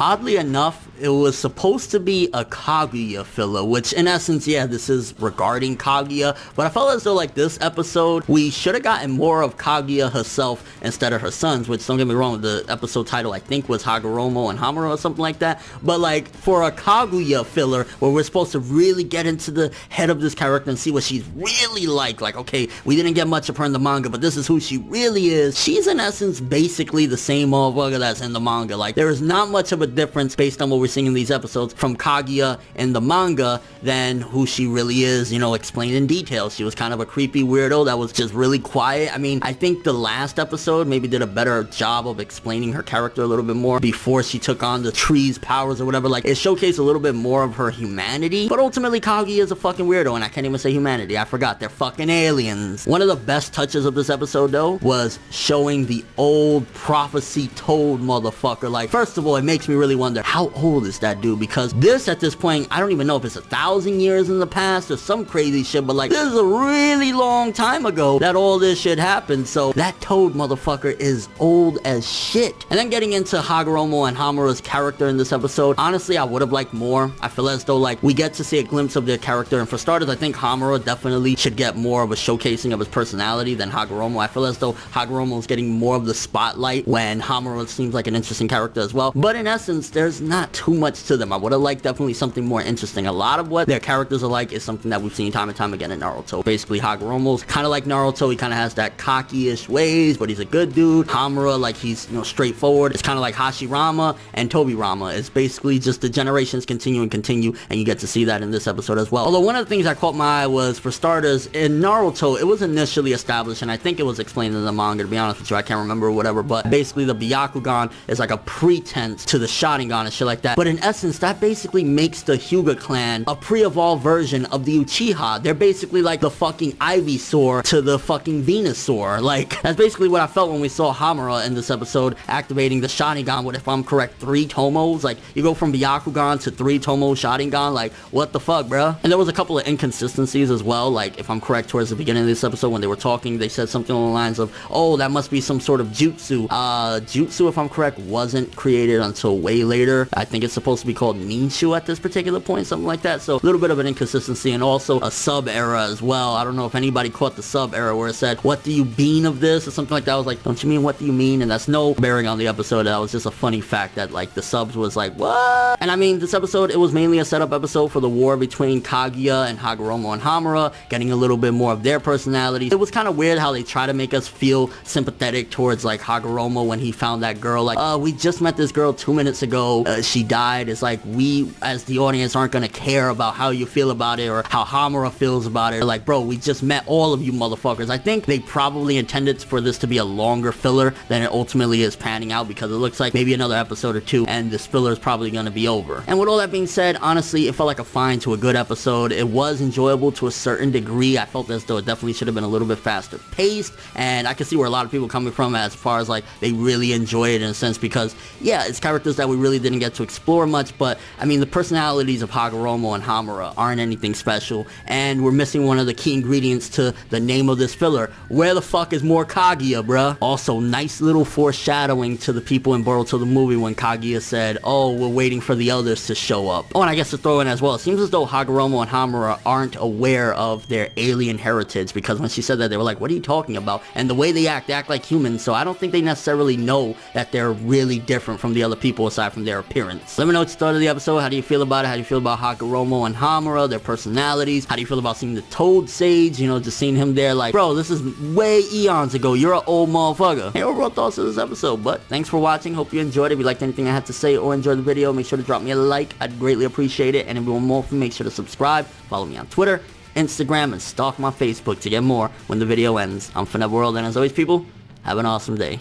Oddly enough, it was supposed to be a Kaguya filler, which in essence, yeah, this is regarding Kaguya, but I felt as though like this episode, we should have gotten more of Kaguya herself instead of her sons, which don't get me wrong, the episode title I think was Hagoromo and Hamura or something like that, but like for a Kaguya filler where we're supposed to really get into the head of this character and see what she's really like okay, we didn't get much of her in the manga, but this is who she really is. She's in essence basically the same motherfucker that's in the manga. Like there is not much of a difference based on what we're seeing in these episodes from Kaguya in the manga than who she really is, you know, explained in detail. She was kind of a creepy weirdo that was just really quiet. I mean, I think the last episode maybe did a better job of explaining her character a little bit more before she took on the tree's powers or whatever. Like it showcased a little bit more of her humanity, but ultimately Kaguya is a fucking weirdo, and I can't even say humanity. I forgot, they're fucking aliens. One of the best touches of this episode though was showing the old prophecy told motherfucker. Like first of all, it makes me really wonder how old is that dude, because this at this point, I don't even know if it's 1,000 years in the past or some crazy shit, but like this is a really long time ago that all this shit happened. So that toad motherfucker is old as shit. And then getting into Hagoromo and Hamura's character in this episode, honestly I would have liked more. I feel as though like we get to see a glimpse of their character, and for starters I think Hamura definitely should get more of a showcasing of his personality than Hagoromo. I feel as though Hagoromo is getting more of the spotlight when Hamura seems like an interesting character as well, but in essence there's not too much to them. I would have liked definitely something more interesting. A lot of what their characters are like is something that we've seen time and time again in Naruto. Basically Hagoromo's kind of like Naruto. He kind of has that cocky-ish ways, but he's a good dude. Hamura, like he's, you know, straightforward. It's kind of like Hashirama and Tobirama. It's basically just the generations continue and continue, and you get to see that in this episode as well. Although one of the things that caught my eye was, for starters, in Naruto it was initially established, and I think it was explained in the manga, to be honest with you, I can't remember or whatever, but basically the Byakugan is like a pretense to the Sharingan and shit like that. But in essence that basically makes the Hyuga clan a pre-evolved version of the Uchiha. They're basically like the fucking Ivysaur to the fucking Venusaur. Like that's basically what I felt when we saw Hamura in this episode activating the Sharingan with, if I'm correct, 3 Tomos. Like you go from Byakugan to 3 Tomo Sharingan. Like what the fuck, bruh? And there was a couple of inconsistencies as well. Like if I'm correct, towards the beginning of this episode when they were talking, they said something along the lines of, oh, that must be some sort of jutsu. Jutsu, if I'm correct, wasn't created until way later. I think it's supposed to be called Ninshu at this particular point, something like that. So a little bit of an inconsistency, and also a sub era as well. I don't know if anybody caught the sub era where it said, what do you mean of this, or something like that. I was like, don't you mean what do you mean? And that's no bearing on the episode. That was just a funny fact that like the subs was like, what? And I mean, this episode, it was mainly a setup episode for the war between Kaguya and Hagoromo and Hamura, getting a little bit more of their personalities. It was kind of weird how they try to make us feel sympathetic towards like Hagoromo when he found that girl. Like, we just met this girl 2 minutes ago, she died. It's like we as the audience aren't gonna care about how you feel about it or how Hamura feels about it. Like, bro, we just met all of you motherfuckers. I think they probably intended for this to be a longer filler than it ultimately is panning out, because it looks like maybe another episode or 2 and this filler is probably gonna be over. And with all that being said, honestly, it felt like a fine to a good episode. It was enjoyable to a certain degree. I felt as though it definitely should have been a little bit faster paced, and I can see where a lot of people are coming from as far as like they really enjoy it in a sense, because yeah, it's characters that we really didn't get to explore much, but I mean the personalities of Hagoromo and Hamura aren't anything special, and we're missing one of the key ingredients to the name of this filler. Where the fuck is more Kaguya, bruh? Also, nice little foreshadowing to the people in Boruto the movie when Kaguya said, oh, we're waiting for the others to show up. Oh, and I guess to throw in as well, it seems as though Hagoromo and Hamura aren't aware of their alien heritage, because when she said that, they were like, what are you talking about? And the way they act like humans, so I don't think they necessarily know that they're really different from the other people aside from their appearance. Let me know what you thought of the episode. How do you feel about it? How do you feel about Hagoromo and Hamura, their personalities? How do you feel about seeing the Toad Sage? You know, just seeing him there like, bro, this is way eons ago. You're an old motherfucker. Hey, overall thoughts of this episode, but thanks for watching. Hope you enjoyed it. If you liked anything I had to say or enjoyed the video, make sure to drop me a like. I'd greatly appreciate it. And if you want more from me, make sure to subscribe. Follow me on Twitter, Instagram, and stalk my Facebook to get more when the video ends. I'm Finette World, and as always, people, have an awesome day.